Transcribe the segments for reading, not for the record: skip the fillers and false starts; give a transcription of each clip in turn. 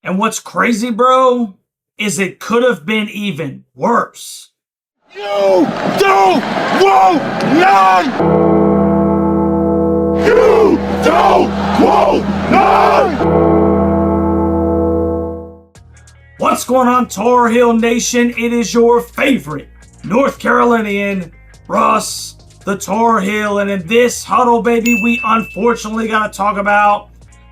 And what's crazy, bro, is it could have been even worse. You don't want none! You don't want none! What's going on, Tar Heel Nation? It is your favorite North Carolinian, Russ, the Tar Heel. And in this huddle, baby, we unfortunately got to talk about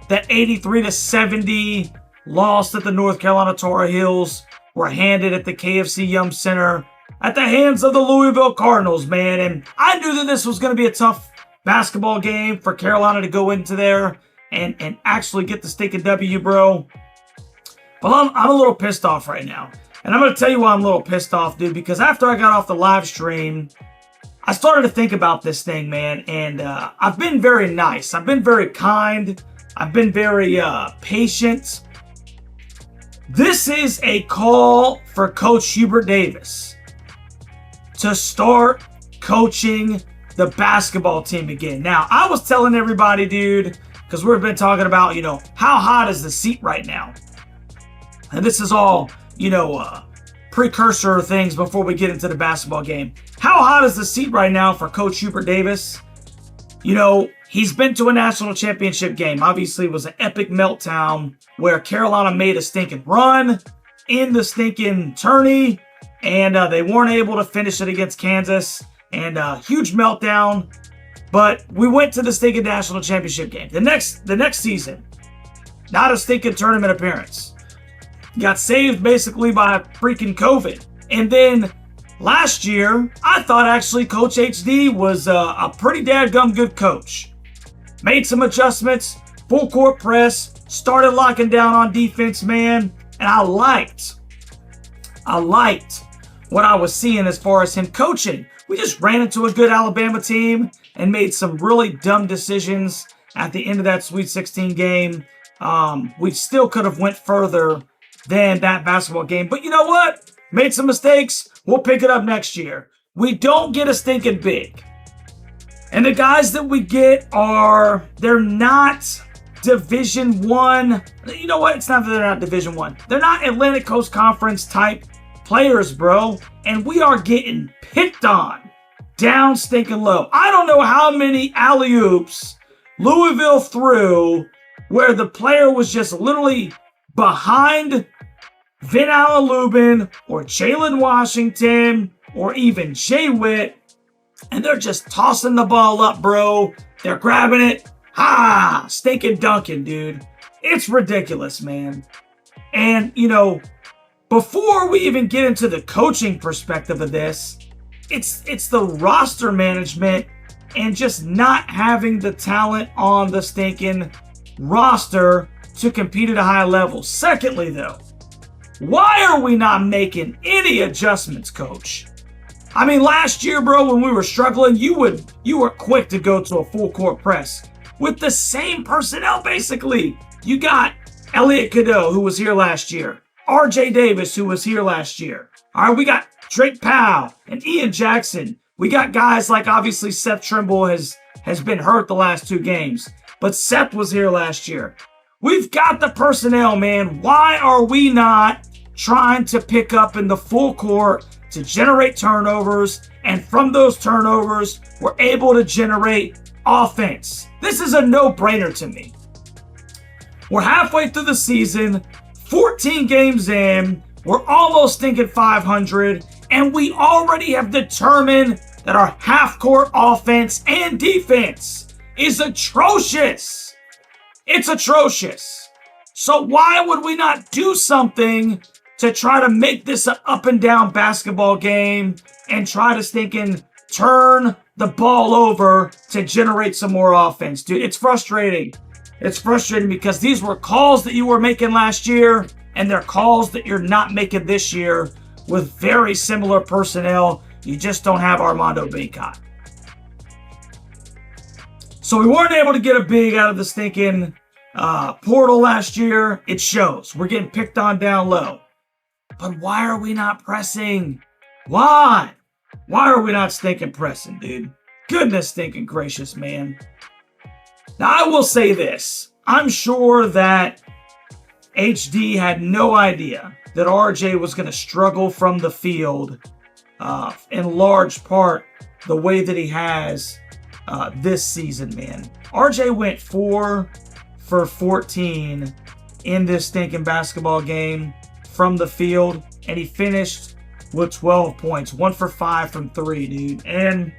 the 83-70 loss that the North Carolina Tar Heels were handed at the KFC Yum Center at the hands of the Louisville Cardinals, man. And I knew that this was going to be a tough basketball game for Carolina to go into there and actually get the stinking W, bro. But I'm a little pissed off right now. And I'm going to tell you why I'm a little pissed off, dude, because after I got off the live stream, I started to think about this thing, man. And I've been very nice. I've been very kind. I've been very patient. This is a call for Coach Hubert Davis to start coaching the basketball team again. Now, I was telling everybody, dude, because we've been talking about, how hot is the seat right now? And this is all, precursor things before we get into the basketball game. How hot is the seat right now for Coach Hubert Davis? He's been to a national championship game. Obviously, it was an epic meltdown where Carolina made a stinking run in the stinking tourney, and they weren't able to finish it against Kansas, and a huge meltdown. But we went to the stinking national championship game. The next season, not a stinking tournament appearance. Got saved basically by freaking COVID. And then last year, I thought actually Coach HD was a pretty dadgum good coach. Made some adjustments, full court press, started locking down on defense, man. And I liked what I was seeing as far as him coaching. We just ran into a good Alabama team and made some really dumb decisions at the end of that Sweet 16 game. We still could have went further than that basketball game. But you know what? Made some mistakes. We'll pick it up next year. We don't get a stinking big. And the guys that we get they're not Division One. You know what? It's not that they're not Division One. They're not Atlantic Coast Conference type players, bro. And we are getting picked on down stinking low. I don't know how many alley-oops Louisville threw where the player was just literally behind Vin Allen Lubin or Jalen Washington or even Jay Witt, and they're just tossing the ball up, bro. They're grabbing it. Ha! Stinking dunking, dude. It's ridiculous, man. And, before we even get into the coaching perspective of this, it's the roster management and just not having the talent on the stinking roster to compete at a high level. Secondly, though, why are we not making any adjustments, Coach? I mean, last year, bro, when we were struggling, you were quick to go to a full court press with the same personnel, basically. You got Elliot Cadeau, who was here last year. RJ Davis, who was here last year. All right, we got Drake Powell and Ian Jackson. We got guys like, obviously, Seth Trimble has been hurt the last 2 games. But Seth was here last year. We've got the personnel, man. Why are we not trying to pick up in the full court to generate turnovers? And from those turnovers, we're able to generate offense. This is a no-brainer to me. We're halfway through the season, 14 games in. We're almost thinking 500. And we already have determined that our half-court offense and defense is atrocious. It's atrocious. So why would we not do something to try to make this an up and down basketball game and try to stinking turn the ball over to generate some more offense, dude? It's frustrating. It's frustrating because these were calls that you were making last year and they're calls that you're not making this year with very similar personnel. You just don't have Armando Bacot. So we weren't able to get a big out of the stinking portal last year. It shows. We're getting picked on down low. But why are we not pressing? Why? Why are we not stinking pressing, dude? Goodness stinking gracious, man. Now, I will say this. I'm sure that HD had no idea that RJ was going to struggle from the field in large part the way that he has this season, man. RJ went 4 for 14 in this stinking basketball game from the field, and he finished with 12 points, 1 for 5 from 3, dude. And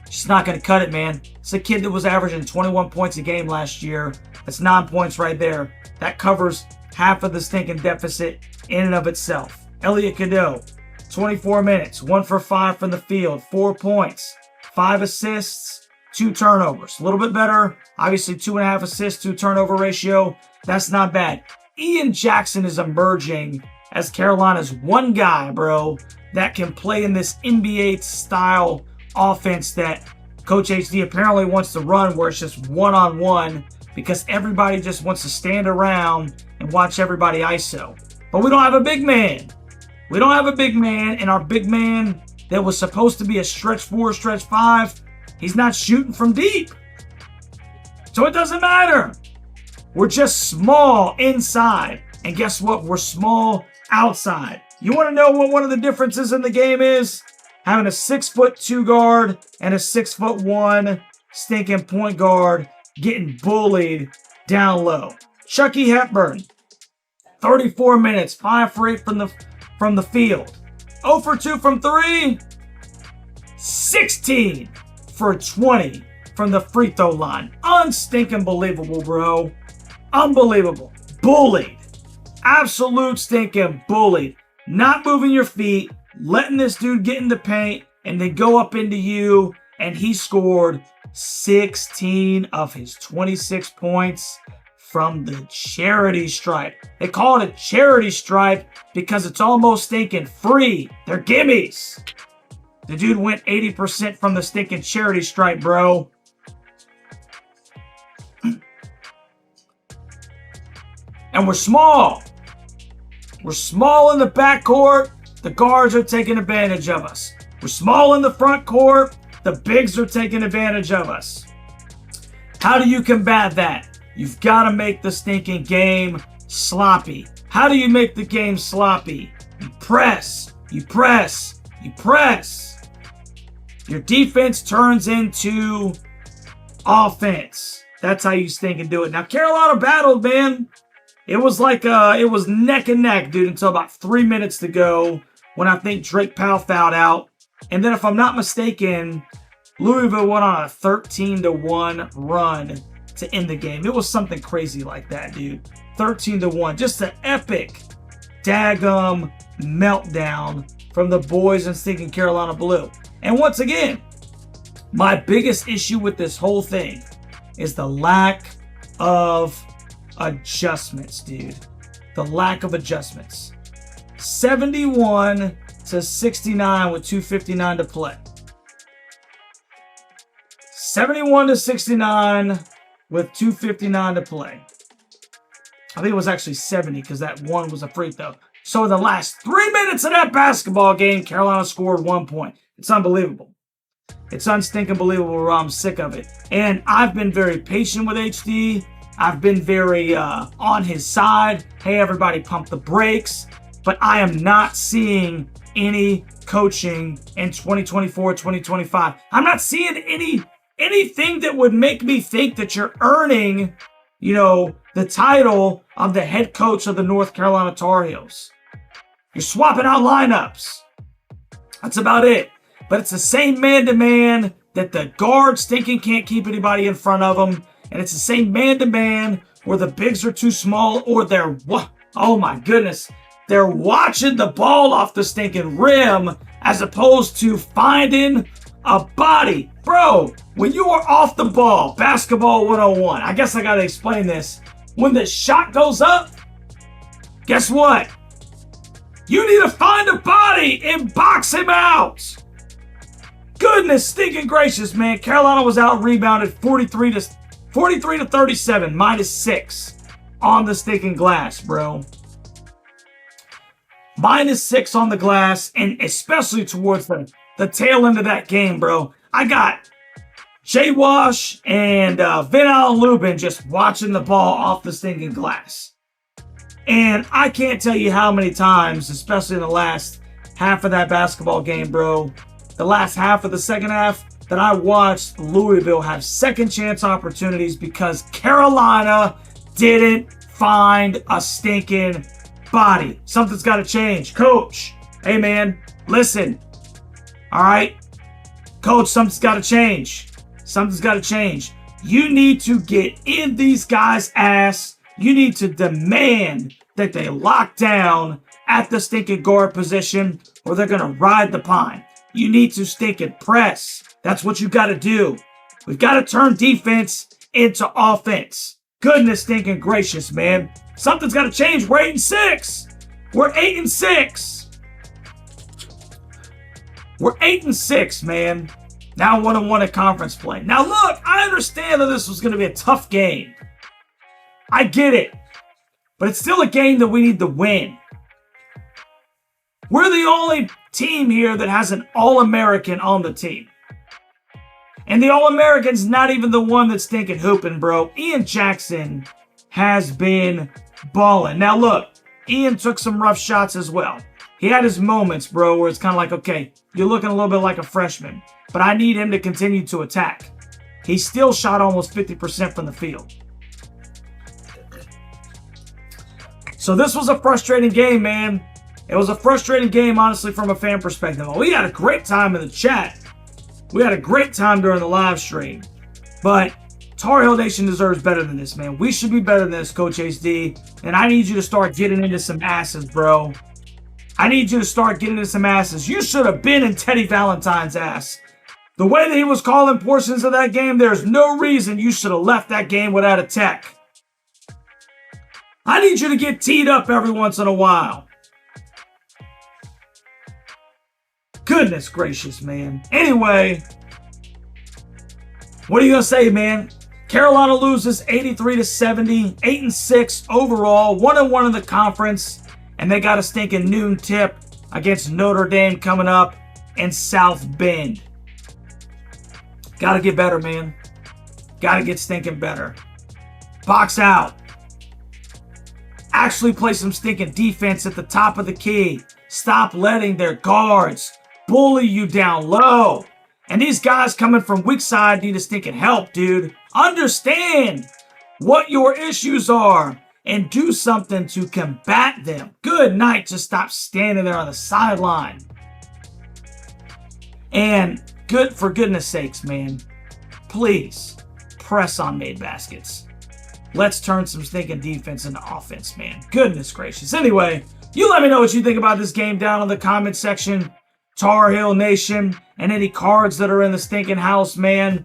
just not going to cut it, man. It's a kid that was averaging 21 points a game last year. That's 9 points right there. That covers half of the stinking deficit in and of itself. Elliot Cadeau, 24 minutes, 1 for 5 from the field, 4 points, 5 assists, 2 turnovers. A little bit better. Obviously, 2.5 assists, 2 turnover ratio. That's not bad. Ian Jackson is emerging as Carolina's one guy, bro, that can play in this NBA-style offense that Coach HD apparently wants to run, where it's just one-on-one because everybody just wants to stand around and watch everybody ISO. But we don't have a big man. We don't have a big man, and our big man that was supposed to be a stretch 4, stretch 5, he's not shooting from deep. So it doesn't matter. We're just small inside. And guess what? We're small outside. You want to know what one of the differences in the game is? Having a 6'2" guard and a 6'1" stinking point guard getting bullied down low. Chucky Hepburn, 34 minutes, 5 for 8 from the field. 0 for 2 from 3. 16 for 20 from the free throw line. Unstinking believable, bro. Unbelievable. Bullied. Absolute stinking bullied. Not moving your feet, letting this dude get in the paint, and then go up into you, and he scored 16 of his 26 points from the charity stripe. They call it a charity stripe because it's almost stinking free. They're gimmies. The dude went 80% from the stinking charity stripe, bro. And we're small. We're small in the backcourt. The guards are taking advantage of us. We're small in the front court. The bigs are taking advantage of us. How do you combat that? You've got to make the stinking game sloppy. How do you make the game sloppy? You press. You press. You press. Your defense turns into offense. That's how you stinking do it. Now, Carolina battled, man. It was like, it was neck and neck, dude, until about 3 minutes to go when I think Drake Powell fouled out. And then if I'm not mistaken, Louisville went on a 13-1 run to end the game. It was something crazy like that, dude. 13-1. Just an epic daggum meltdown from the boys in stinking Carolina Blue. And once again, my biggest issue with this whole thing is the lack of adjustments, dude. The lack of adjustments. 71-69 with 2:59 to play. 71-69 with 2:59 to play. I think it was actually 70 because that one was a free throw. So in the last 3 minutes of that basketball game, Carolina scored 1 point. It's unbelievable. It's unstinking believable. I'm sick of it. And I've been very patient with HD. I've been very on his side. Hey, everybody, pump the brakes. But I am not seeing any coaching in 2024, 2025. I'm not seeing anything that would make me think that you're earning, the title of the head coach of the North Carolina Tar Heels. You're swapping out lineups. That's about it. But it's the same man-to-man that the guard stinking can't keep anybody in front of them. And it's the same man-to-man where the bigs are too small or they're, oh my goodness, they're watching the ball off the stinking rim as opposed to finding a body. Bro, when you are off the ball, basketball 101, I guess I got to explain this. When the shot goes up, guess what? You need to find a body and box him out. Goodness stinking gracious, man. Carolina was out rebounded 43 to 37, -6 on the stinking glass, bro. -6 on the glass, and especially towards the tail end of that game, bro. I got Jay Wash and Vin Allen Lubin just watching the ball off the stinking glass. And I can't tell you how many times, especially in the last half of that basketball game, bro, the last half of the second half, that I watched Louisville have second chance opportunities because Carolina didn't find a stinking body. Something's got to change. Coach, hey man, listen. All right? Coach, something's got to change. Something's got to change. You need to get in these guys' ass. You need to demand that they lock down at the stinking guard position or they're going to ride the pine. You need to stinking press. That's what you got to do. We've got to turn defense into offense. Goodness stinking gracious, man. Something's got to change. We're 8-6. We're 8-6. We're 8-6, man. Now 1-1 at conference play. Now look, I understand that this was going to be a tough game. I get it. But it's still a game that we need to win. We're the only team here that has an All-American on the team. And the All-American's not even the one that's stinking hooping, bro. Ian Jackson has been balling. Now look, Ian took some rough shots as well. He had his moments, bro, where it's kind of like, okay, you're looking a little bit like a freshman, but I need him to continue to attack. He still shot almost 50% from the field. So this was a frustrating game, man. It was a frustrating game, honestly, from a fan perspective. We had a great time in the chat. We had a great time during the live stream. But Tar Heel Nation deserves better than this, man. We should be better than this, Coach HD. And I need you to start getting into some asses, bro. I need you to start getting into some asses. You should have been in Teddy Valentine's ass. The way that he was calling portions of that game, there's no reason you should have left that game without a tech. I need you to get teed up every once in a while. Goodness gracious, man. Anyway, what are you going to say, man? Carolina loses 83-70, 8-6 overall, 1-1 in the conference, and they got a stinking noon tip against Notre Dame coming up in South Bend. Got to get better, man. Got to get stinking better. Box out. Actually play some stinking defense at the top of the key. Stop letting their guards bully you down low. And these guys coming from weak side need to stinking help, dude. Understand what your issues are and do something to combat them. Good night. Just stop standing there on the sideline. And for goodness sakes, man, please press on made baskets. Let's turn some stinking defense into offense, man. Goodness gracious. Anyway, you let me know what you think about this game down in the comment section. Tar Heel Nation and any cards that are in the stinking house, man.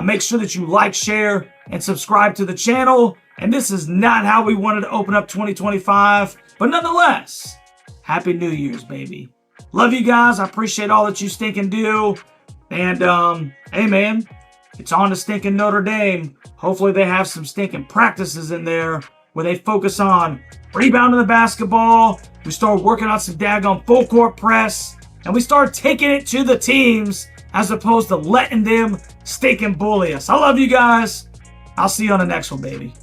Make sure that you like, share, and subscribe to the channel. And this is not how we wanted to open up 2025. But nonetheless, Happy New Year's, baby. Love you guys. I appreciate all that you stinking do. And, hey, man, it's on to stinking Notre Dame. Hopefully they have some stinking practices in there where they focus on rebounding the basketball. We start working on some daggone full court press. And we start taking it to the teams as opposed to letting them stinking bully us. I love you guys. I'll see you on the next one, baby.